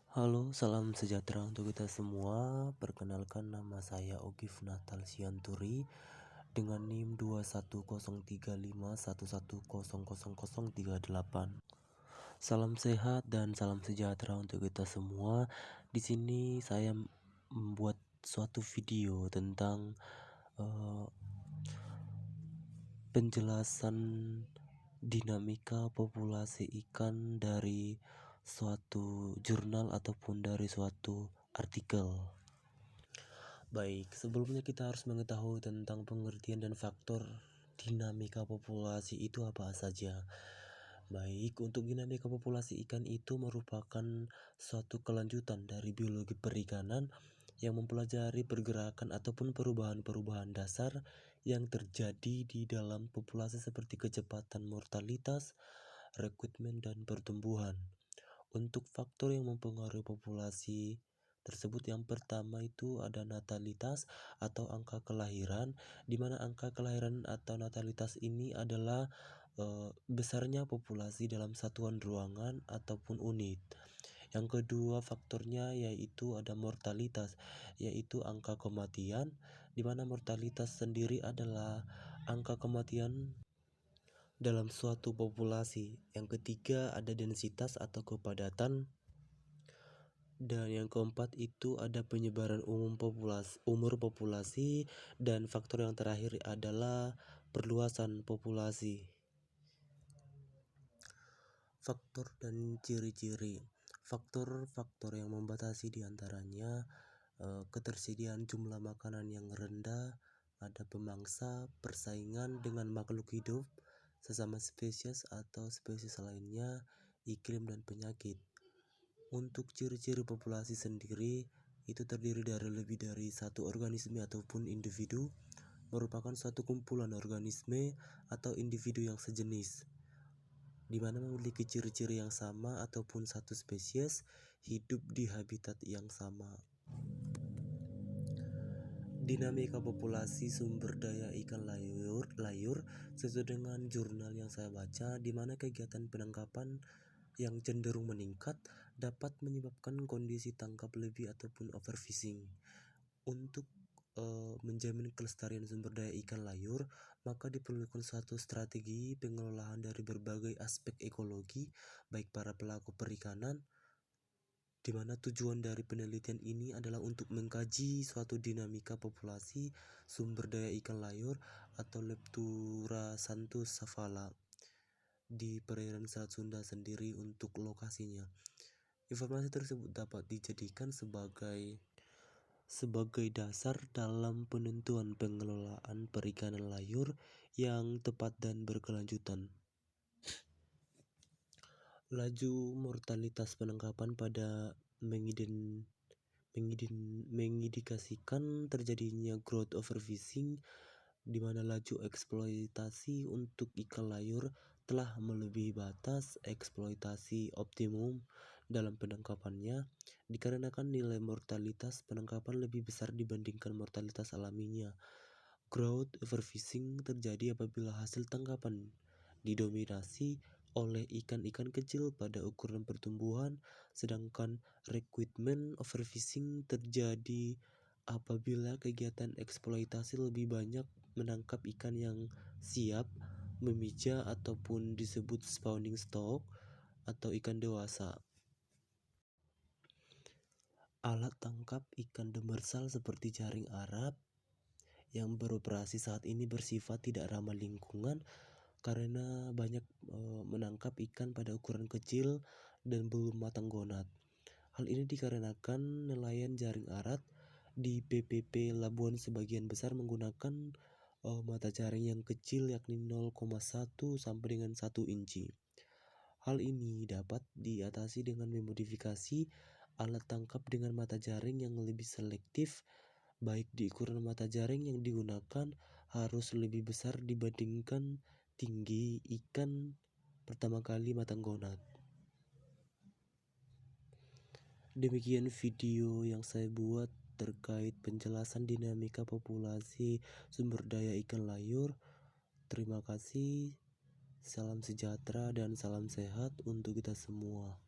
Halo, salam sejahtera untuk kita semua. Perkenalkan, nama saya Ogif Natal Sianturi dengan NIM 210351100038. Salam sehat dan salam sejahtera untuk kita semua. Di sini saya membuat suatu video tentang penjelasan dinamika populasi ikan dari suatu jurnal ataupun dari suatu artikel. Baik, sebelumnya kita harus mengetahui tentang pengertian dan faktor dinamika populasi itu apa saja. Baik, untuk dinamika populasi ikan itu merupakan suatu kelanjutan dari biologi perikanan yang mempelajari pergerakan ataupun perubahan-perubahan dasar yang terjadi di dalam populasi seperti kecepatan mortalitas, rekrutmen, dan pertumbuhan. Untuk faktor yang mempengaruhi populasi tersebut, yang pertama itu ada natalitas atau angka kelahiran, di mana angka kelahiran atau natalitas ini adalah besarnya populasi dalam satuan ruangan ataupun unit. Yang kedua faktornya yaitu ada mortalitas, yaitu angka kematian, di mana mortalitas sendiri adalah angka kematian dalam suatu populasi. Yang ketiga ada densitas atau kepadatan, dan yang keempat itu ada penyebaran umur populasi, dan faktor yang terakhir adalah perluasan populasi. Faktor dan ciri-ciri. Faktor-faktor yang membatasi diantaranya ketersediaan jumlah makanan yang rendah, ada pemangsa, persaingan dengan makhluk hidup, sesama spesies atau spesies lainnya, iklim dan penyakit. Untuk ciri-ciri populasi sendiri itu terdiri dari lebih dari satu organisme ataupun individu, merupakan suatu kumpulan organisme atau individu yang sejenis, di mana memiliki ciri-ciri yang sama ataupun satu spesies hidup di habitat yang sama. Dinamika populasi sumber daya ikan layur sesuai dengan jurnal yang saya baca, di mana kegiatan penangkapan yang cenderung meningkat dapat menyebabkan kondisi tangkap lebih ataupun overfishing. Untuk menjamin kelestarian sumber daya ikan layur, maka diperlukan suatu strategi pengelolaan dari berbagai aspek ekologi, baik para pelaku perikanan, di mana tujuan dari penelitian ini adalah untuk mengkaji suatu dinamika populasi sumber daya ikan layur atau Leptura santus savala di perairan Selat Sunda sendiri. Untuk lokasinya, informasi tersebut dapat dijadikan sebagai dasar dalam penentuan pengelolaan perikanan layur yang tepat dan berkelanjutan. Laju mortalitas penangkapan pada mengindikasikan terjadinya growth overfishing, di mana laju eksploitasi untuk ikan layur telah melebihi batas eksploitasi optimum dalam penangkapannya, dikarenakan nilai mortalitas penangkapan lebih besar dibandingkan mortalitas alaminya. Growth overfishing terjadi apabila hasil tangkapan didominasi oleh ikan-ikan kecil pada ukuran pertumbuhan, sedangkan recruitment overfishing terjadi apabila kegiatan eksploitasi lebih banyak menangkap ikan yang siap memija ataupun disebut spawning stock atau ikan dewasa. Alat tangkap ikan demersal seperti jaring Arab yang beroperasi saat ini bersifat tidak ramah lingkungan karena banyak menangkap ikan pada ukuran kecil dan belum matang gonat. Hal ini dikarenakan nelayan jaring Arab di PPP Labuan sebagian besar menggunakan mata jaring yang kecil, yakni 0,1 sampai dengan 1 inci. Hal ini dapat diatasi dengan memodifikasi alat tangkap dengan mata jaring yang lebih selektif, baik di ukuran mata jaring yang digunakan harus lebih besar dibandingkan tinggi ikan pertama kali matang gonat. Demikian video yang saya buat terkait penjelasan dinamika populasi sumber daya ikan layur. Terima kasih, salam sejahtera dan salam sehat untuk kita semua.